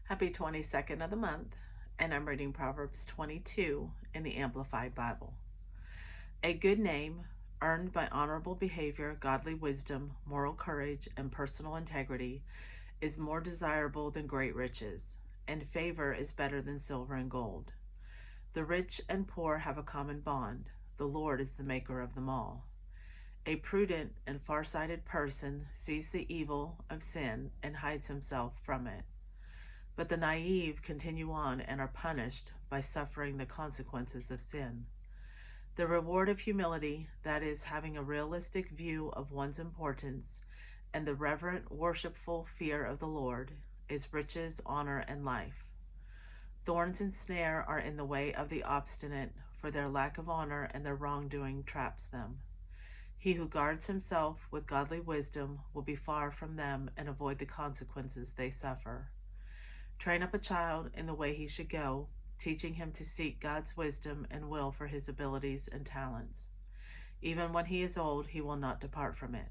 Happy 22nd of the month, and I'm reading Proverbs 22 in the Amplified Bible. A good name, earned by honorable behavior, godly wisdom, moral courage, and personal integrity, is more desirable than great riches, and favor is better than silver and gold. The rich and poor have a common bond. The Lord is the maker of them all. A prudent and far-sighted person sees the evil of sin and hides himself from it. But the naive continue on and are punished by suffering the consequences of sin. The reward of humility, that is, having a realistic view of one's importance, and the reverent, worshipful fear of the Lord, is riches, honor, and life. Thorns and snare are in the way of the obstinate, for their lack of honor and their wrongdoing traps them. He who guards himself with godly wisdom will be far from them and avoid the consequences they suffer. Train up a child in the way he should go, teaching him to seek God's wisdom and will for his abilities and talents. Even when he is old, he will not depart from it.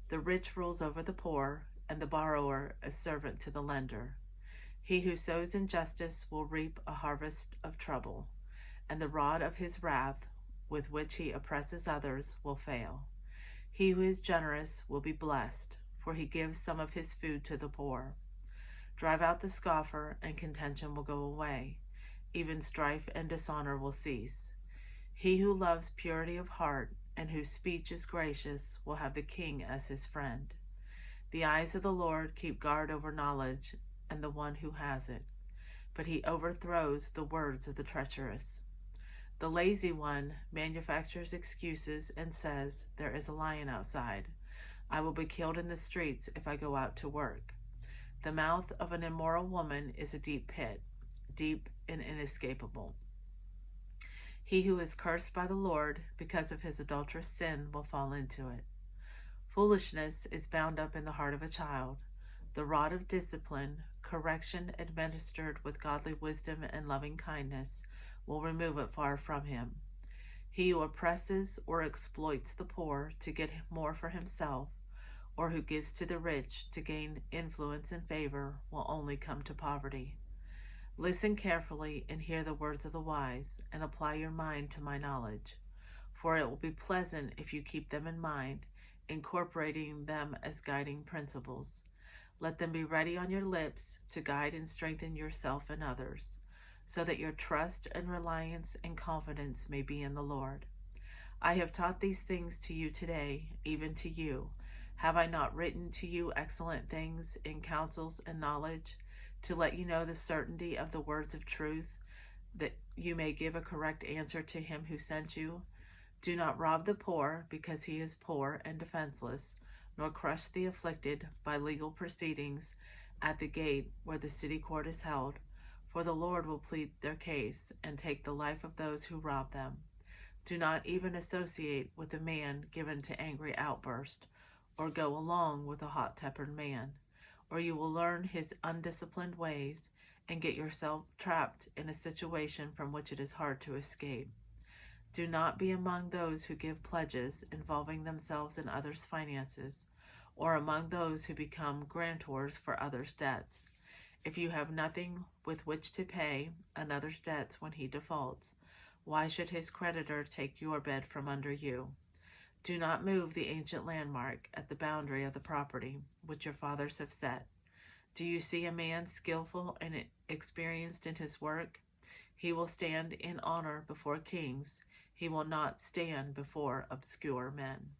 The rich rules over the poor, and the borrower a servant to the lender. He who sows injustice will reap a harvest of trouble, and the rod of his wrath, with which he oppresses others, will fail. He who is generous will be blessed, for he gives some of his food to the poor. Drive out the scoffer, and contention will go away. Even strife and dishonor will cease. He who loves purity of heart and whose speech is gracious will have the king as his friend. The eyes of the Lord keep guard over knowledge and the one who has it, but he overthrows the words of the treacherous. The lazy one manufactures excuses and says, "There is a lion outside. I will be killed in the streets if I go out to work." The mouth of an immoral woman is a deep pit, deep and inescapable. He who is cursed by the Lord because of his adulterous sin will fall into it. Foolishness is bound up in the heart of a child. The rod of discipline, correction administered with godly wisdom and loving kindness, will remove it far from him. He who oppresses or exploits the poor to get more for himself, or who gives to the rich to gain influence and favor, will only come to poverty. Listen carefully and hear the words of the wise, and apply your mind to my knowledge, for it will be pleasant if you keep them in mind, incorporating them as guiding principles. Let them be ready on your lips to guide and strengthen yourself and others, so that your trust and reliance and confidence may be in the Lord. I have taught these things to you today, even to you. Have I not written to you excellent things in counsels and knowledge, to let you know the certainty of the words of truth, that you may give a correct answer to him who sent you? Do not rob the poor because he is poor and defenseless, nor crush the afflicted by legal proceedings at the gate where the city court is held, for the Lord will plead their case and take the life of those who rob them. Do not even associate with a man given to angry outburst, or go along with a hot-tempered man, or you will learn his undisciplined ways and get yourself trapped in a situation from which it is hard to escape. Do not be among those who give pledges involving themselves in others' finances, or among those who become grantors for others' debts. If you have nothing with which to pay another's debts when he defaults, why should his creditor take your bed from under you? Do not move the ancient landmark at the boundary of the property which your fathers have set. Do you see a man skillful and experienced in his work? He will stand in honor before kings. He will not stand before obscure men.